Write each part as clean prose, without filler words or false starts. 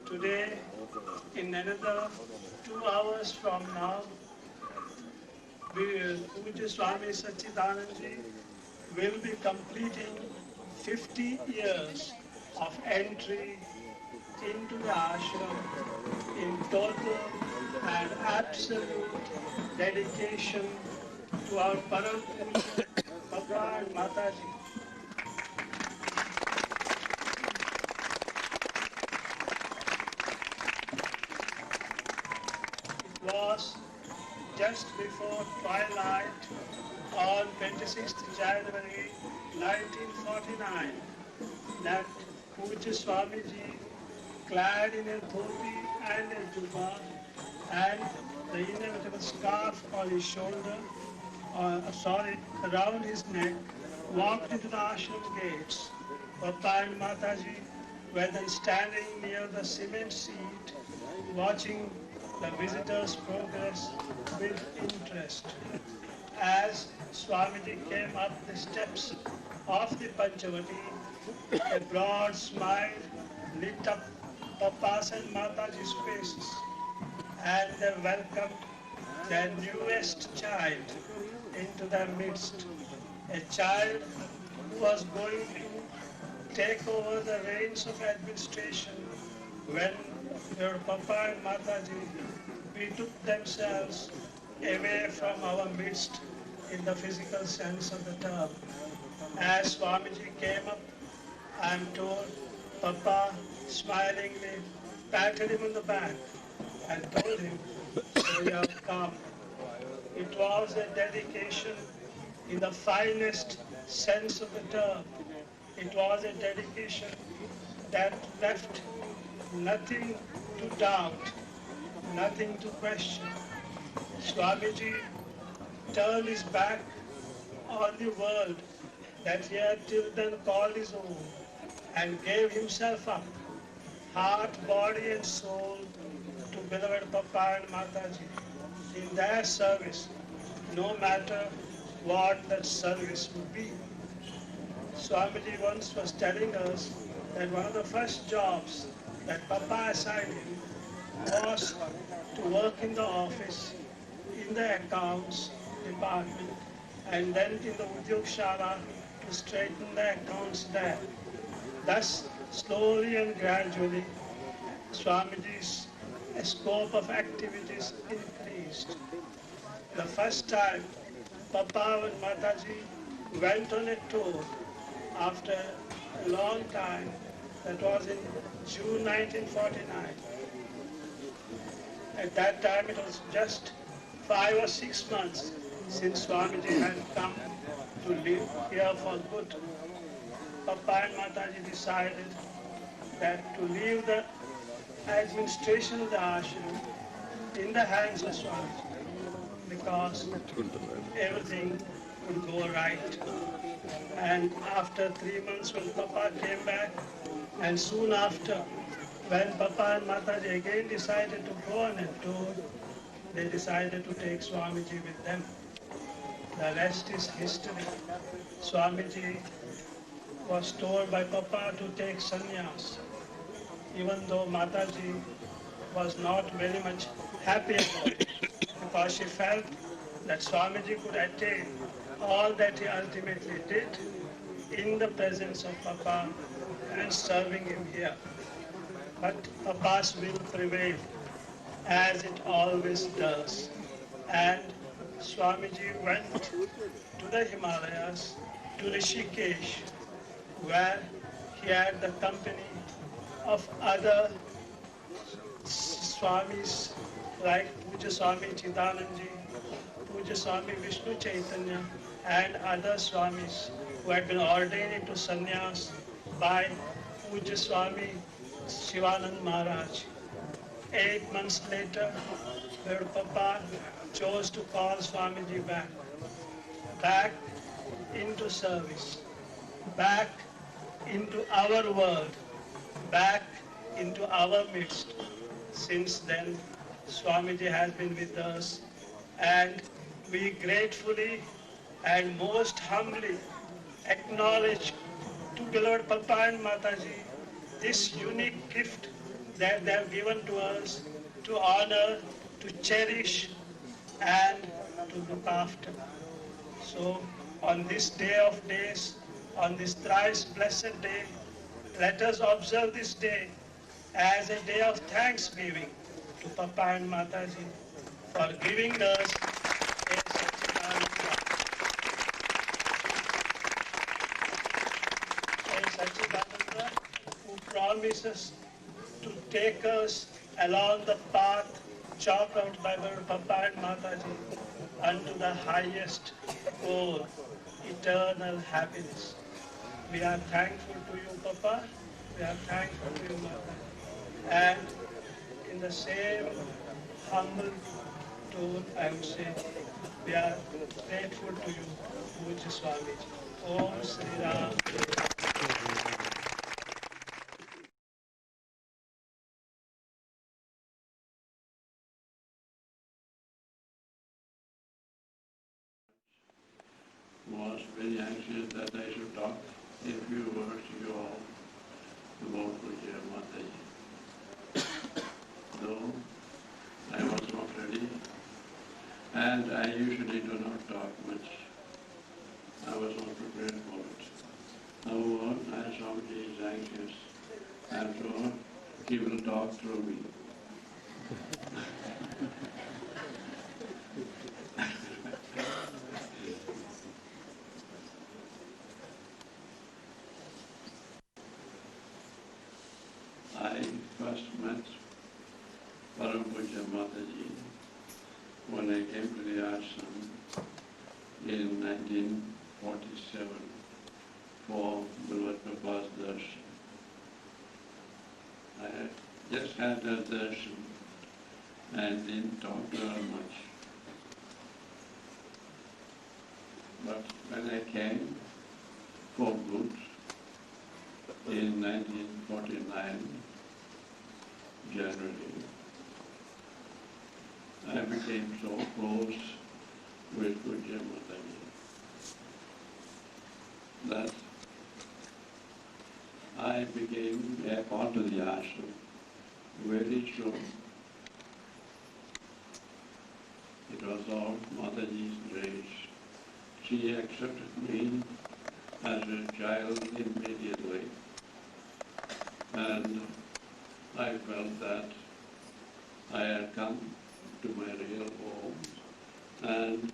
Today, in another 2 hours from now, Pujya Swami Satchidanandji will be completing 50 years of entry into the ashram in total and absolute dedication to our Param Pujya Papa and Mataji. It was just before twilight on 26th January 1949 that Pujya Swamiji, clad in a dhoti and a jubba and the inevitable scarf on his shoulder, around his neck, walked into the ashram gates. Papa and Mataji were then standing near the cement seat, watching the visitors' progress with interest. As Swamiji came up the steps of the Panchavati, a broad smile lit up Papa's and Mataji's faces, and they welcomed their newest child into their midst, a child who was going to take over the reins of administration when your Papa and Mataji betook themselves away from our midst in the physical sense of the term. As Swamiji came up, I am told Papa smilingly patted him on the back and told him, "So you have come." It was a dedication in the finest sense of the term. It was a dedication that left nothing to doubt, nothing to question. Swamiji turned his back on the world that he had till then called his own and gave himself up, heart, body and soul, to beloved Papa and Mataji in their service, no matter what that service would be. Swamiji once was telling us that one of the first jobs that Papa assigned him was to work in the office, in the accounts department, and then in the Udyog to straighten the accounts there. Thus, slowly and gradually, Swamiji's scope of activities increased. The first time Papa and Mataji went on a tour after a long time, that was in June 1949. At that time it was just 5 or 6 months since Swamiji had come to live here for good. Papa and Mataji decided that to leave the administration of the ashram in the hands of Swamiji, because everything would go right. And after 3 months when Papa came back, and soon after when Papa and Mataji again decided to go on a tour, they decided to take Swamiji with them. The rest is history. Swamiji was told by Papa to take sannyas, even though Mataji was not very much happy about it, because she felt that Swamiji could attain all that he ultimately did in the presence of Papa and serving him here. But Papa's will prevailed, as it always does. And Swamiji went to the Himalayas, to Rishikesh, where he had the company of other Swamis like Pujya Swami Satchidanandji, Pujya Swami Vishnu Chaitanya, and other Swamis who had been ordained into sannyas by Pujya Swami Shivanand Maharaj. 8 months later, Lord Papa chose to call Swamiji back into service, back into our world, back into our midst. Since then, Swamiji has been with us, and we gratefully and most humbly acknowledge to beloved Papa and Mataji this unique gift that they have given to us to honor, to cherish, and to look after. So, on this day of days, on this thrice blessed day, let us observe this day as a day of thanksgiving to Papa and Mataji for giving us a Satchidananda. A Satchidananda who promises to take us along the path chalked out by our Papa and Mataji unto the highest goal, eternal happiness. We are thankful to you, Papa. We are thankful to you, Mata. And in the same humble tone, I would say, we are grateful to you, Pujya Swami. Om Sri Ram. Was very anxious that I should talk a few words to you all about Pujya Mataji. Though I was not ready, and I usually do not talk much. I was not prepared for it. However, as Swamiji is anxious, I am sure he will talk through me. I first met Param Pujya Mataji when I came to the ashram in 1947 for Bhagavad Papa's darshan. I had just had that darshan and didn't talk to her much. But when I came for good in 1949, January, I became so close with Pujya Mataji that I became a part of the ashram very soon. It was all Mataji's grace. She accepted me as a child immediately, and I felt that I had come to my real home and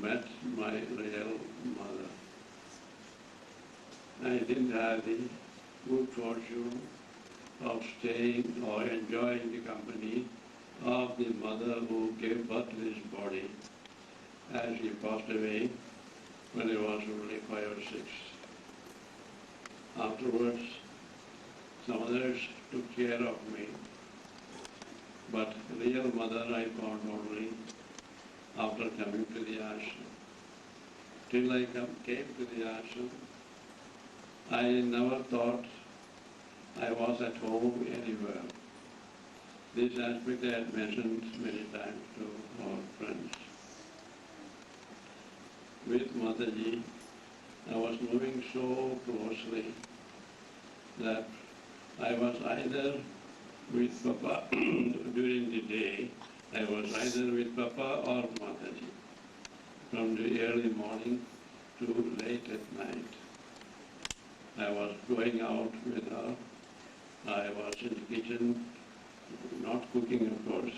met my real mother. I didn't have the good fortune of staying or enjoying the company of the mother who gave birth to this body, as she passed away when I was only 5 or 6. Afterwards, some others took care of me, but real mother I found only after coming to the ashram. Till I came to the ashram, I never thought I was at home anywhere. This aspect I had mentioned many times to our friends. With Mataji, I was moving so closely that I was either with Papa during the day, I was either with Papa or Mataji, from the early morning to late at night. I was going out with her. I was in the kitchen, not cooking, of course.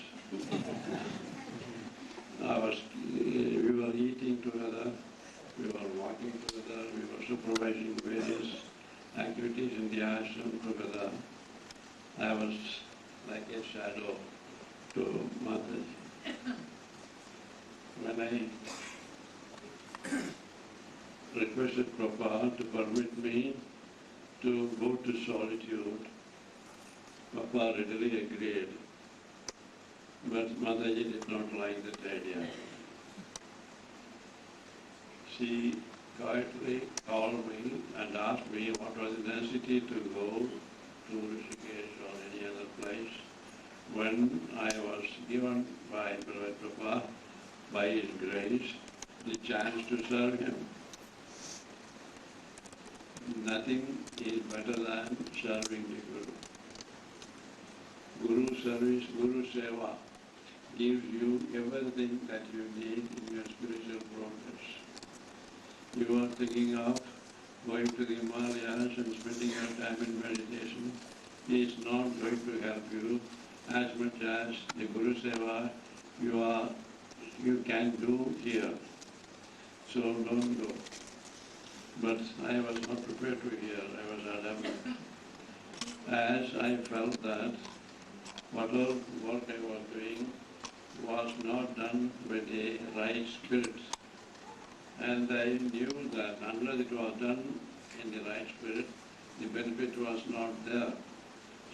We were eating together, we were walking together, we were supervising various activities in the ashram together. I was like a shadow to Mataji. When I requested Papa to permit me to go to solitude, Papa readily agreed. But Mataji did not like that idea. She quietly called me and asked me what was the necessity to go to Rishikesh or any other place when I was given by Papa, by his grace, the chance to serve him. Nothing is better than serving the Guru. Guru service, Guru Seva gives you everything that you need in your spiritual progress. You are thinking of going to the Himalayas and spending your time in meditation. He is not going to help you as much as the Guru Seva you can do here. So don't go. But I was not prepared to hear. I was adamant. As I felt that whatever work I was doing was not done with the right spirit. And I knew that unless it was done in the right spirit, the benefit was not there.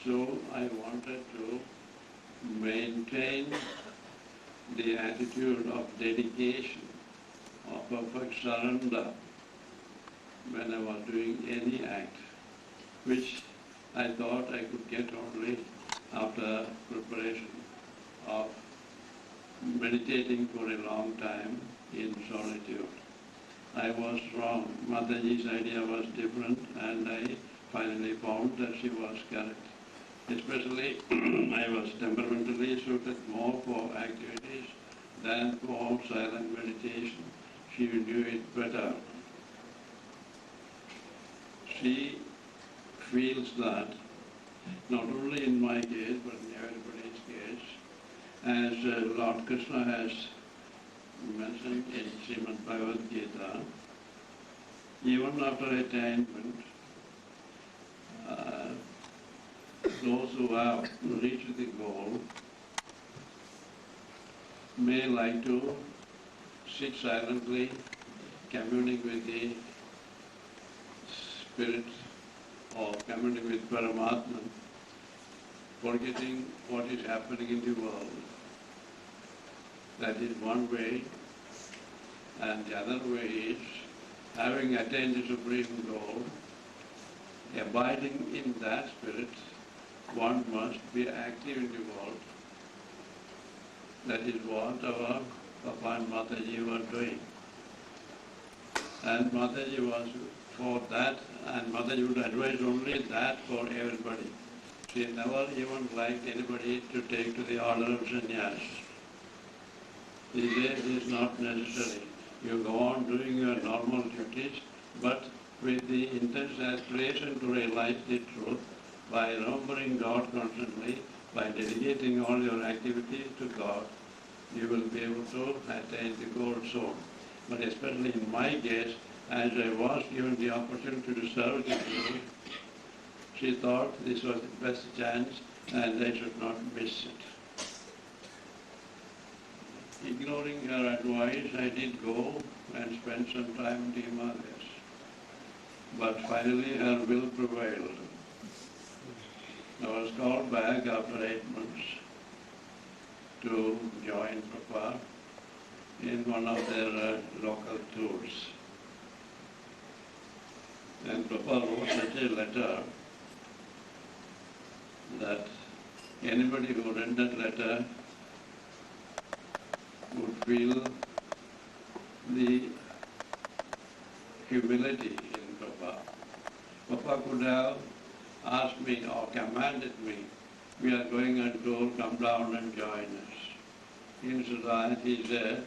So I wanted to maintain the attitude of dedication, of perfect surrender when I was doing any act, which I thought I could get only after preparation of meditating for a long time in solitude. I was wrong. Mataji's idea was different, and I finally found that she was correct. Especially, I was temperamentally suited more for activities than for silent meditation. She knew it better. She feels that, not only in my case, but in everybody's case, as Lord Krishna has mentioned in Srimad Bhagavad Gita, even after attainment, those who have reached the goal may like to sit silently, communing with the Spirit or communing with Paramatma, forgetting what is happening in the world. That is one way, and the other way is, having attained the supreme goal, abiding in that spirit, one must be active in the world. That is what our Papa and Mataji were doing. And Mataji was for that, and Mataji would advise only that for everybody. She never even liked anybody to take to the order of sannyas. She said it is not necessary. You go on doing your normal duties, but with the intense aspiration to realize the truth, by remembering God constantly, by dedicating all your activities to God, you will be able to attain the goal soon. But especially in my case, as I was given the opportunity to serve the Guru, she thought this was the best chance and I should not miss it. Ignoring her advice, I did go and spend some time in the Himalayas. But finally her will prevailed. I was called back after 8 months to join Papa in one of their local tours. And Papa wrote such a letter that anybody who read that letter would feel the humility in Papa. Papa could have asked me or commanded me, we are going on tour, come down and join us. Instead, he said,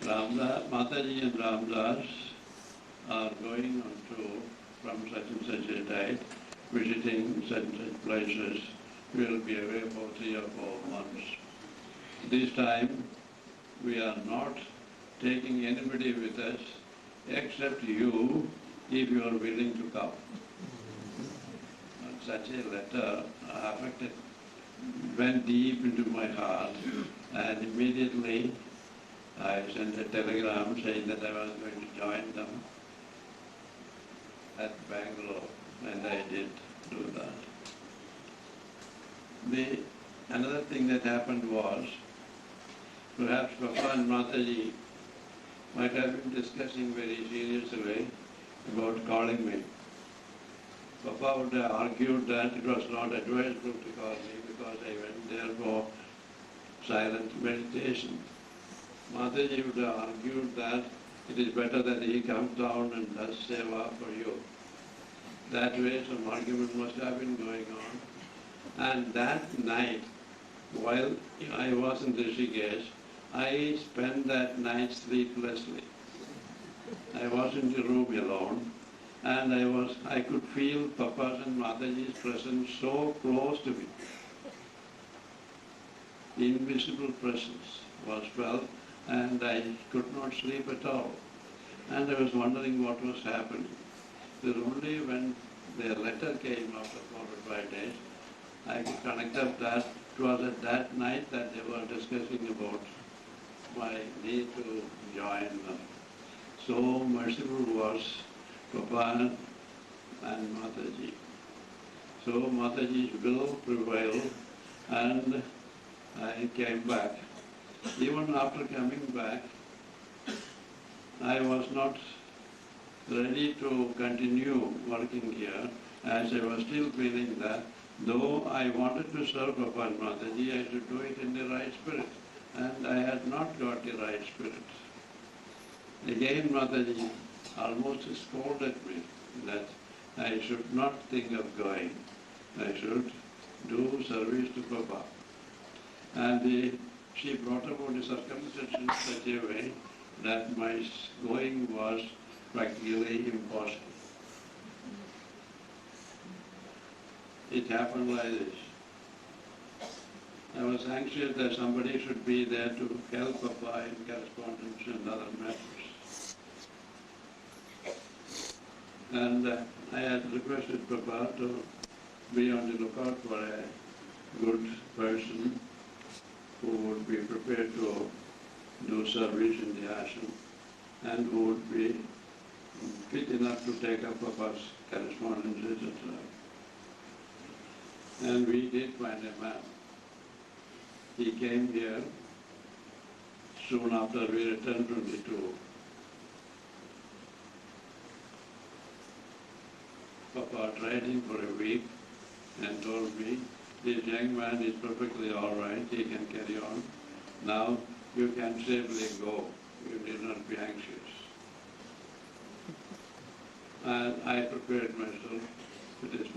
Mataji and Ramdas are going on tour from such and such a date, visiting such and such places. We will be away for 3 or 4 months. This time, we are not taking anybody with us except you, if you are willing to come. And such a letter went deep into my heart, and immediately I sent a telegram saying that I was going to join them at Bangalore, and I did do that. Another thing that happened was, perhaps Papa and Mataji might have been discussing very seriously about calling me. Papa would have argued that it was not advisable to call me because I went there for silent meditation. Mataji would have argued that it is better that he comes down and does seva for you. That way some argument must have been going on. And that night, while I was in Rishikesh, I spent that night sleeplessly. I was in the room alone, and I could feel Papa's and Mataji's presence so close to me. The invisible presence was felt, and I could not sleep at all. And I was wondering what was happening. It was only when their letter came after 4 or 5 days, I could connect up that it was at that night that they were discussing about my need to join them. So merciful was Papa and Mataji. So Mataji's will prevailed, and I came back. Even after coming back, I was not ready to continue working here, as I was still feeling that though I wanted to serve Papa and Mataji, I should do it in the right spirit. And I had not got the right spirit. Again, Mataji almost scolded me that I should not think of going. I should do service to Papa. And she brought about the circumstances in such a way that my going was practically impossible. It happened like this. I was anxious that somebody should be there to help Papa in correspondence and other matters. And I had requested Papa to be on the lookout for a good person who would be prepared to do service in the ashram and who would be fit enough to take up Papa's correspondences, etc. And we did find a man. He came here soon after we returned from the tour. Papa tried him for a week and told me, this young man is perfectly all right, he can carry on. Now you can safely go, you need not be anxious. And I prepared myself with this,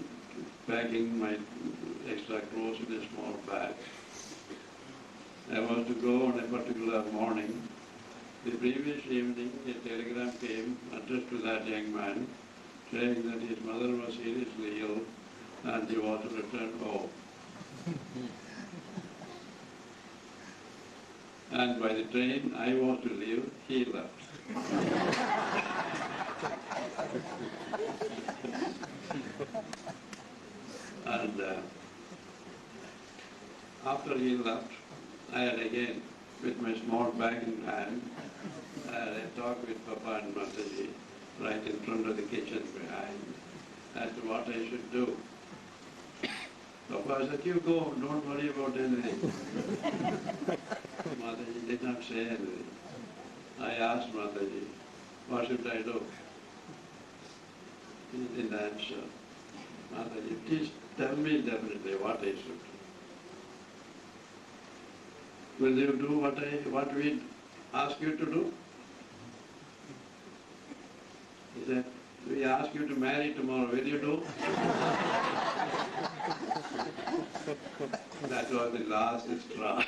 packing my extra clothes in a small bag. I was to go on a particular morning. The previous evening, a telegram came addressed to that young man, saying that his mother was seriously ill and he was to return home. And by the train I was to leave, he left. And after he left, I had again, with my small bag in hand, I had a talk with Papa and Mataji right in front of the kitchen behind as to what I should do. Papa said, you go, don't worry about anything. Mataji did not say anything. I asked Mataji, what should I do? He didn't answer. Mataji, please tell me definitely what I should do. Will you do what we ask you to do? He said, we ask you to marry tomorrow, will you do? That was the last straw.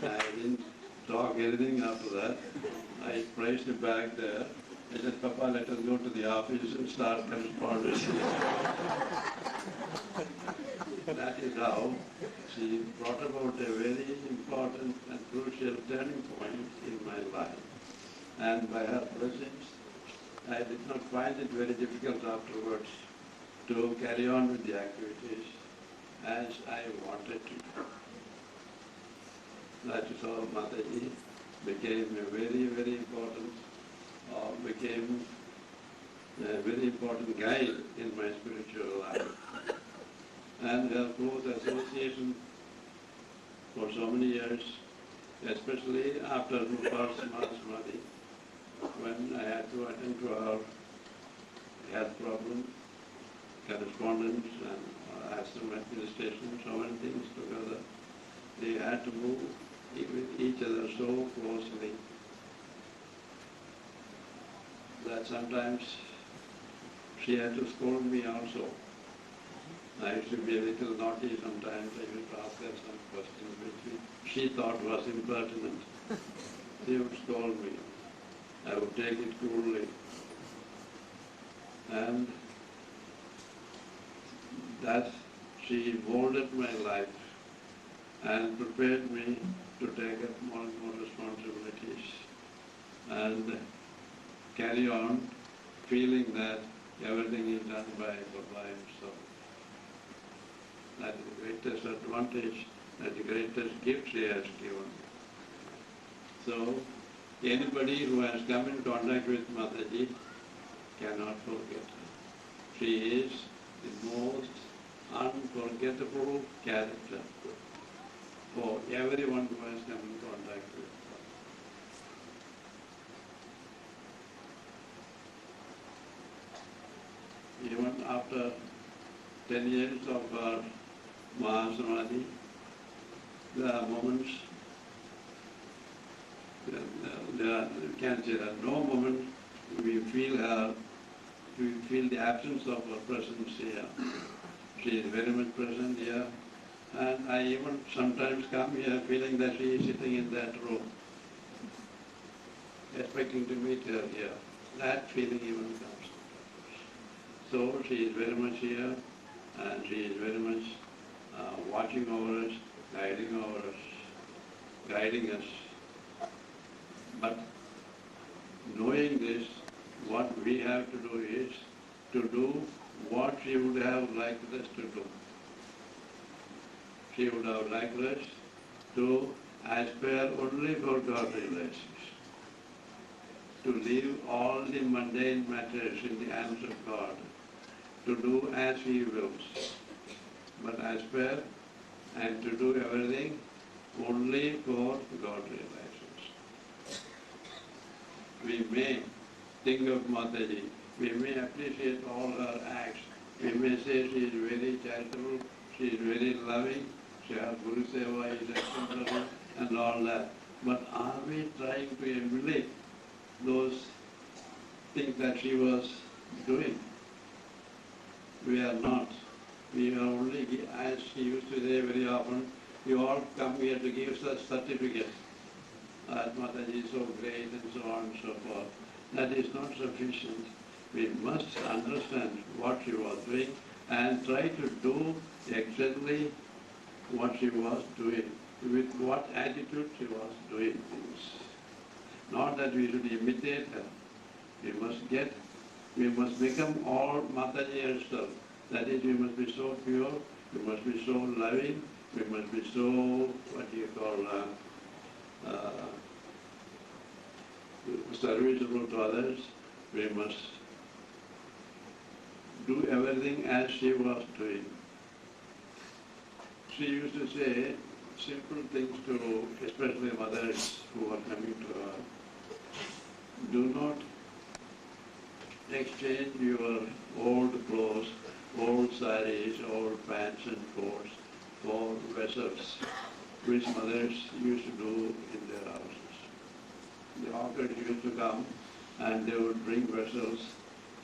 I didn't talk anything after that. I placed it back there. I said, Papa, let us go to the office and start correspondence. That is how she brought about a very important and crucial turning point in my life. And by her blessings, I did not find it very difficult afterwards to carry on with the activities as I wanted to. That is how Mataji became a very, very important, guide in my spiritual life. And her close association for so many years, especially after Rupa's Samadhi, when I had to attend to our health problem, correspondence and ashram administration, so many things together. They had to move with each other so closely that sometimes she had to scold me also. I used to be a little naughty sometimes. I used to ask her some questions which she thought was impertinent. She would scold me. I would take it coolly. And that she molded my life and prepared me to take up more and more responsibilities and carry on feeling that everything is done by himself. That is the greatest advantage, that the greatest gift she has given. So, anybody who has come in contact with Mataji cannot forget her. She is the most unforgettable character for everyone who has come in contact with her. Even after 10 years of our Mahasamadhi, there are moments, we can say that no moment we feel the absence of her presence here. She is very much present here, and I even sometimes come here feeling that she is sitting in that room, expecting to meet her here. That feeling even comes. So she is very much here, and she is very much watching over us, guiding us. But knowing this, what we have to do is to do what she would have liked us to do. She would have liked us to aspire only for God relations, to leave all the mundane matters in the hands of God, to do as He wills, but aspire and to do everything only for God relations. We may think of Mataji, we may appreciate all her acts, we may say she is very charitable, she is very loving, her Guru Seva is exemplary and all that. But are we trying to emulate those things that she was doing? We are not. We are only, as she used to say very often, you all come here to give such certificates. That Mataji is so great and so on and so forth. That is not sufficient. We must understand what she was doing and try to do exactly what she was doing, with what attitude she was doing things. Not that we should imitate her. We must become all Mataji herself. That is, we must be so pure, we must be so loving, we must be so, serviceable to others. We must do everything as she was doing. She used to say simple things to, especially mothers who are coming to her. Do not exchange your old clothes, old saris, old pants and coats for vessels, which mothers used to do in their houses. The hawkers used to come and they would bring vessels,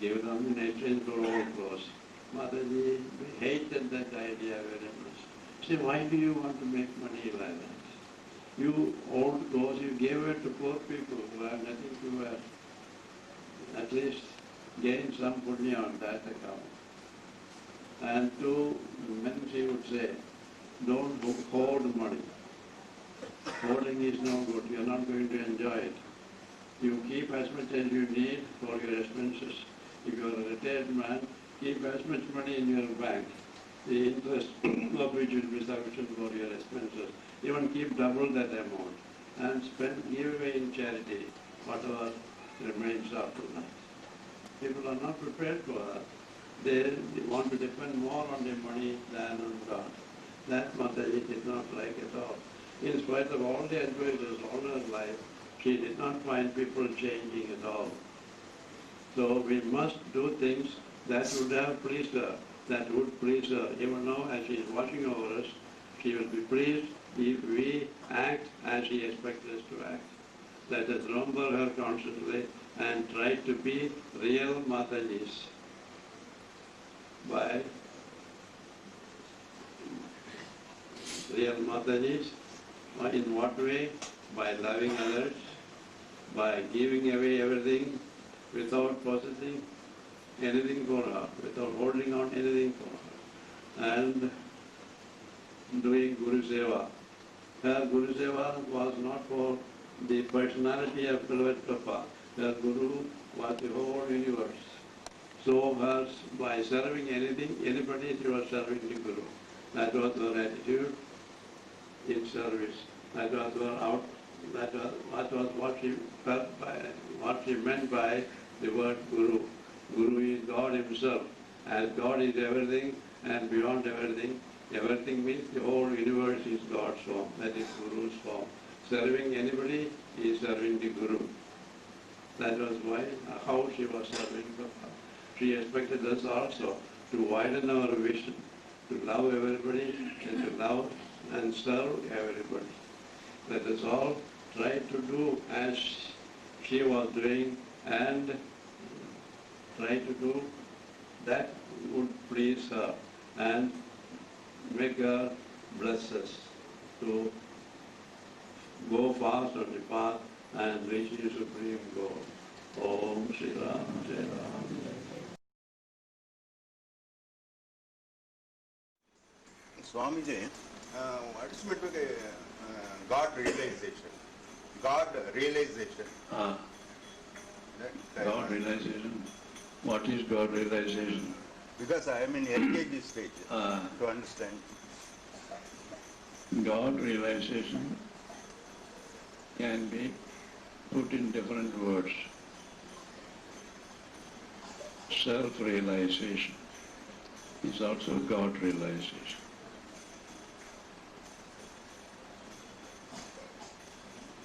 give them in exchange for old clothes. Mataji hated that idea very much. Say, why do you want to make money like that? You old clothes, you gave it to poor people who have nothing to wear. At least gain some punya on that account. And to men she would say, don't hoard money. Hoarding is no good. You are not going to enjoy it. You keep as much as you need for your expenses. If you are a retired man, keep as much money in your bank, the interest of which will be sufficient for your expenses. Even keep double that amount and give away in charity whatever remains after that. People are not prepared for that. They want to depend more on their money than on God. That Mataji did not like at all. In spite of all the advisors all her life, she did not find people changing at all. So we must do things that would have pleased her, that would please her. Even now, as she is watching over us, she will be pleased if we act as she expects us to act. Let us remember her constantly and try to be real Matajis by real Matajis. In what way? By loving others, by giving away everything without possessing anything for her, without holding on anything for her, and doing Guru Seva. Her Guru Seva was not for the personality of beloved Papa. Her Guru was the whole universe. So her, by serving anything, anybody, she was serving the Guru. That was her attitude in service. That was her out. That was what she felt by, what she meant by the word Guru. Guru is God Himself. As God is everything and beyond everything, everything means the whole universe is God's form. That is Guru's form. Serving anybody is serving the Guru. That was why, how she was serving Papa. She expected us also to widen our vision, to love everybody and to love and serve everybody. Let us all try to do as she was doing and try to do that would please her and make her bless us to go fast on the path and reach the supreme goal. Om Shri Ram, Jai Ram. Swamiji, what is meant by God realization? God realization. God realization. What is God realization? Because I am in LKG stage to understand. God realization can be put in different words. Self-realization is also God realization.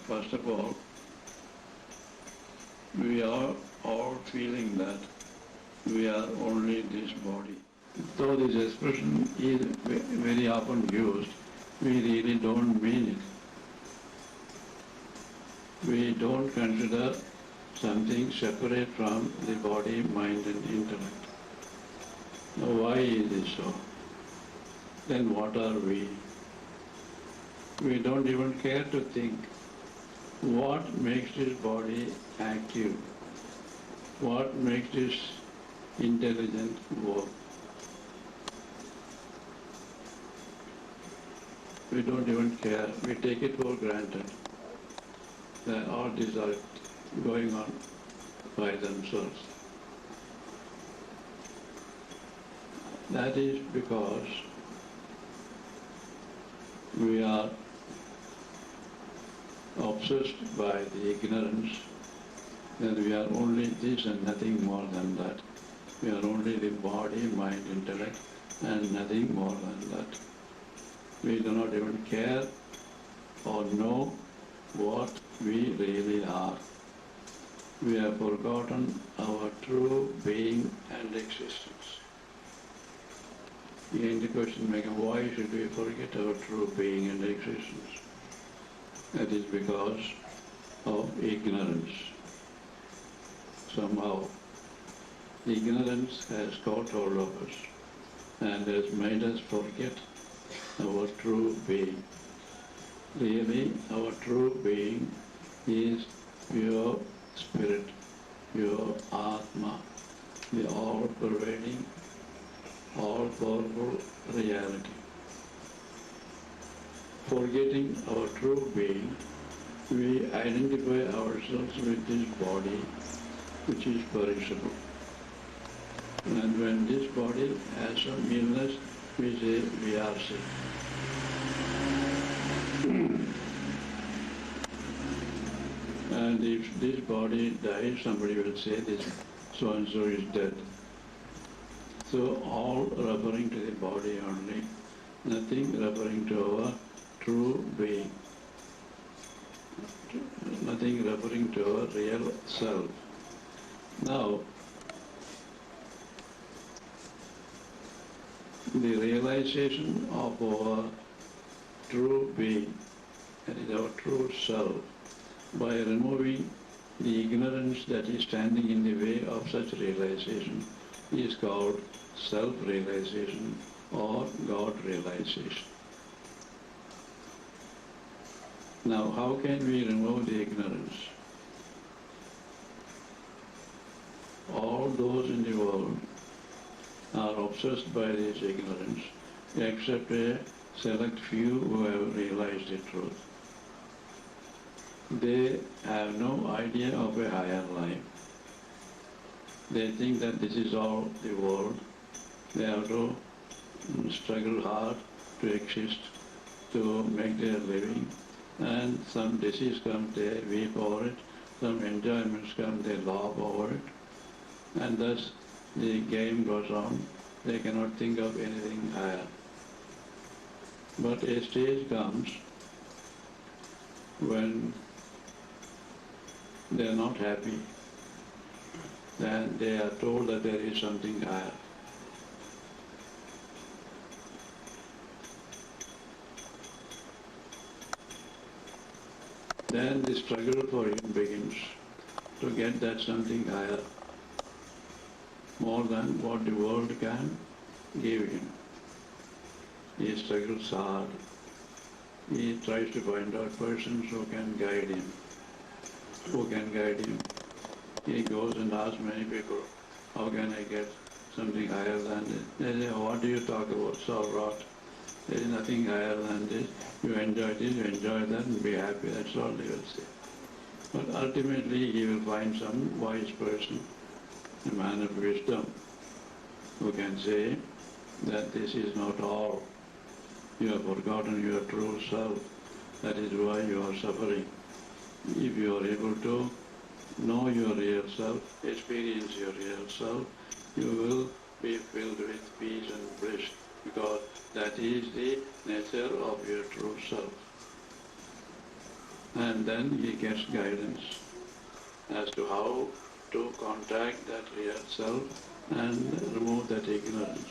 First of all, we are all feeling that we are only this body. Though this expression is very often used, we really don't mean it. We don't consider something separate from the body, mind and intellect. Now why is it so? Then what are we? We don't even care to think what makes this body active, what makes this intelligent work. We don't even care. We take it for granted that all these are going on by themselves. That is because we are obsessed by the ignorance that we are only this and nothing more than that. We are only the body, mind, intellect and nothing more than that. We do not even care or know what we really are. We have forgotten our true being and existence. Again the question makes, why should we forget our true being and existence? That is because of ignorance. Somehow, ignorance has caught hold of us and has made us forget our true being. Really, our true being is pure spirit, pure Atma, the all-pervading, all-powerful reality. Forgetting our true being, we identify ourselves with this body, which is perishable. And when this body has some illness, we say we are sick. And if this body dies, somebody will say this so-and-so is dead. So all referring to the body only, nothing referring to our true being, nothing referring to our real self. Now, the realization of our true being, that is our true self, by removing the ignorance that is standing in the way of such realization, is called self-realization or God realization. Now, how can we remove the ignorance? All those in the world are obsessed by this ignorance, except a select few who have realized the truth. They have no idea of a higher life. They think that this is all the world. They have to struggle hard to exist, to make their living, and some disease comes, they weep over it, some enjoyments come, they laugh over it, and thus the game goes on. They cannot think of anything higher. But a stage comes when they are not happy, then they are told that there is something higher. Then the struggle for him begins to get that something higher, more than what the world can give him. He struggles hard. He tries to find out persons who can guide him. He goes and asks many people, how can I get something higher than this? They say, what do you talk about? So rot. There is nothing higher than this. You enjoy this, you enjoy that, and be happy. That's all they will say. But ultimately he will find some wise person, a man of wisdom, who can say that this is not all. You have forgotten your true self. That is why you are suffering. If you are able to know your real self, experience your real self, you will be filled with peace and bliss, because that is the nature of your true self. And then he gets guidance as to how to contact that real self and remove that ignorance.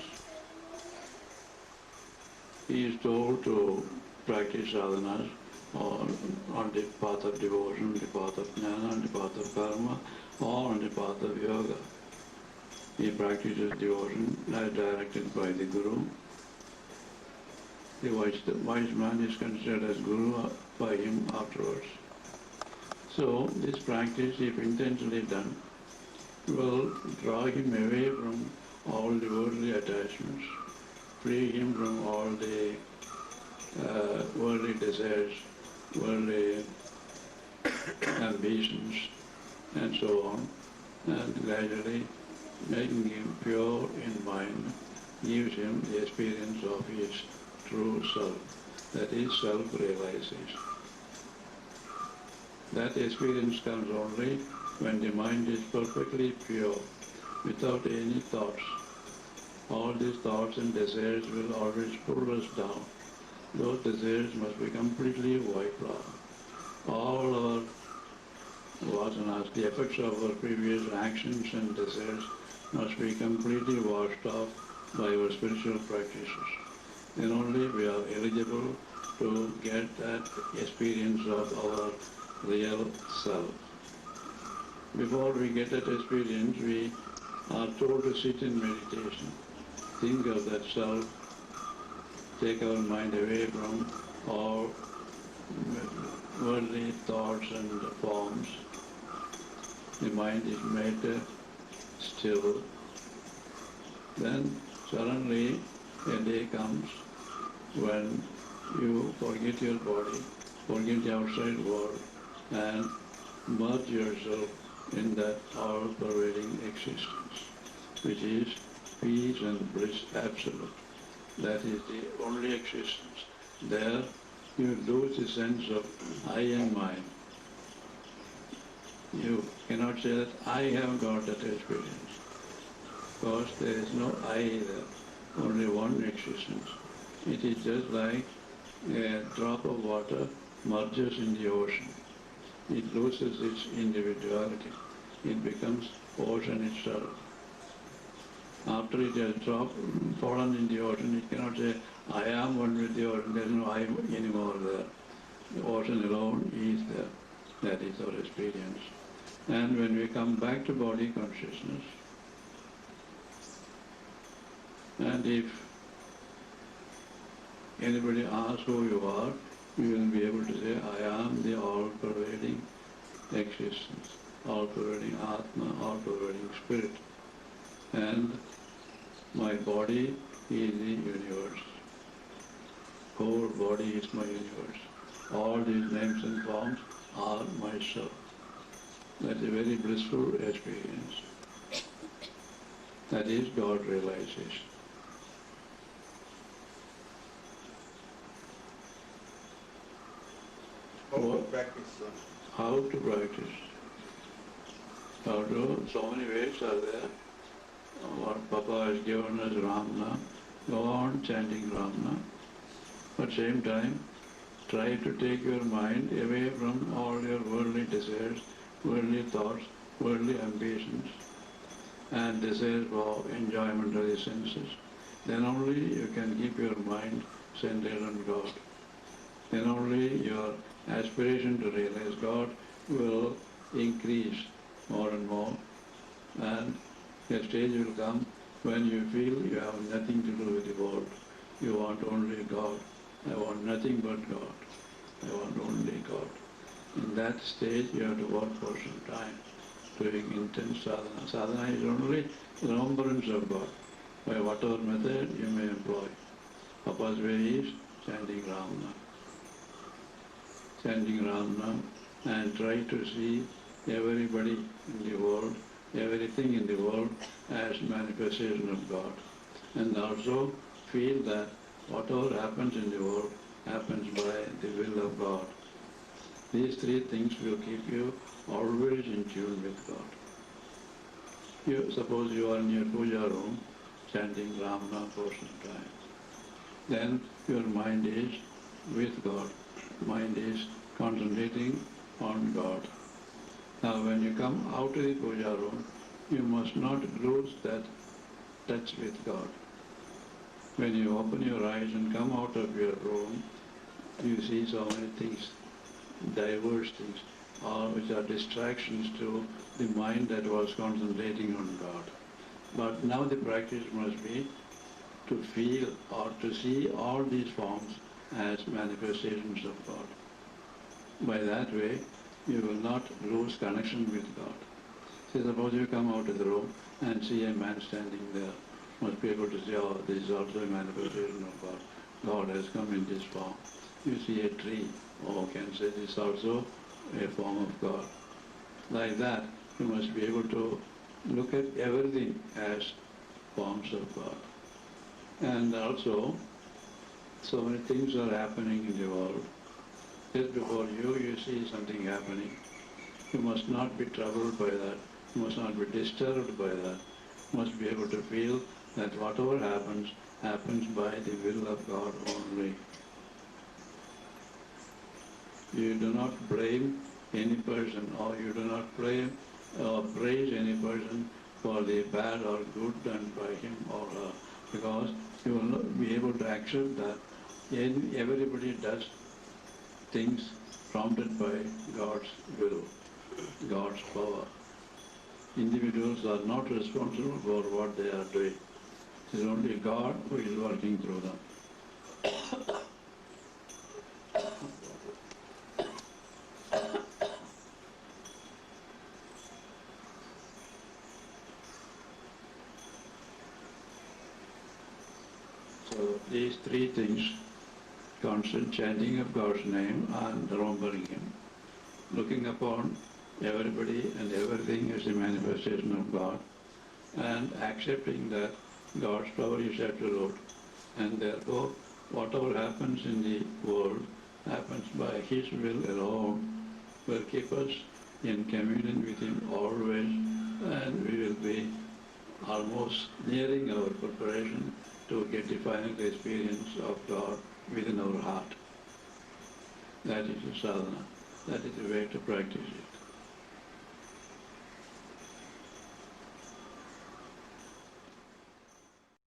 He is told to practice sadhanas on the path of devotion, the path of jnana, on the path of karma, or on the path of yoga. He practices devotion as directed by the Guru. The wise man is considered as Guru by him afterwards. So this practice, if intensely done, will draw him away from all the worldly attachments, free him from all the worldly desires, worldly ambitions, and so on, and gradually making him pure in mind gives him the experience of his true self, that is self-realization. That experience comes only when the mind is perfectly pure, without any thoughts. All these thoughts and desires will always pull us down. Those desires must be completely wiped out. All our vasanas, the effects of our previous actions and desires, must be completely washed off by our spiritual practices. Then only we are eligible to get that experience of our real self. Before we get that experience, we are told to sit in meditation, think of that self, take our mind away from all worldly thoughts and forms. The mind is made still. Then suddenly a day comes when you forget your body, forget the outside world, and merge yourself in that all-pervading existence, which is peace and bliss absolute. That is the only existence. There you lose the sense of I and mine. You cannot say that I have got that experience, because there is no I there, only one existence. It is just like a drop of water merges in the ocean. It loses its individuality. It becomes ocean itself. After it has fallen in the ocean, it cannot say, I am one with the ocean. There is no I anymore there. The ocean alone is there. That is our experience. And when we come back to body consciousness, and if anybody asks who you are, we will be able to say, I am the all-pervading existence, all-pervading Atma, all-pervading Spirit, and my body is the universe. Whole body is my universe. All these names and forms are myself. That's a very blissful experience. That is God realization. How to practice, sir? How to practice? How to, so many ways are there. What Papa has given us, Ramna, go on chanting Ramna. At the same time, try to take your mind away from all your worldly desires, worldly thoughts, worldly ambitions, and desires for enjoyment of the senses. Then only you can keep your mind centered on God. Then only your aspiration to realize God will increase more and more, and a stage will come when you feel you have nothing to do with the world. You want only God. I want nothing but God. I want only God. In that stage you have to work for some time, doing intense sadhana. Sadhana is only remembrance of God, by whatever method you may employ. Papa's way is chanting Ramna. Chanting Ramna and try to see everybody in the world, everything in the world as manifestation of God. And also feel that whatever happens in the world happens by the will of God. These three things will keep you always in tune with God. Suppose you are in your puja room chanting Ramna for some time. Then your mind is with God. Mind is concentrating on God. Now when you come out of the puja room, you must not lose that touch with God. When you open your eyes and come out of your room, you see so many things, diverse things, all which are distractions to the mind that was concentrating on God. But now the practice must be to feel or to see all these forms as manifestations of God. By that way, you will not lose connection with God. See, suppose you come out of the room and see a man standing there. Must be able to say, oh, this is also a manifestation of God. God has come in this form. You see a tree, oh, can say this is also a form of God. Like that, you must be able to look at everything as forms of God. And also, so many things are happening in the world. Just before you see something happening. You must not be troubled by that. You must not be disturbed by that. You must be able to feel that whatever happens, happens by the will of God only. You do not blame any person, or you do not blame or praise any person for the bad or good done by him or her, because you will not be able to accept that everybody does things prompted by God's will, God's power. Individuals are not responsible for what they are doing. It is only God who is working through them. So these three things, constant chanting of God's name and remembering Him, looking upon everybody and everything as a manifestation of God, and accepting that God's power is absolute, and therefore whatever happens in the world happens by His will alone, will keep us in communion with Him always, and we will be almost nearing our preparation to get the final experience of God within our heart. That is the sadhana. That is the way to practice it.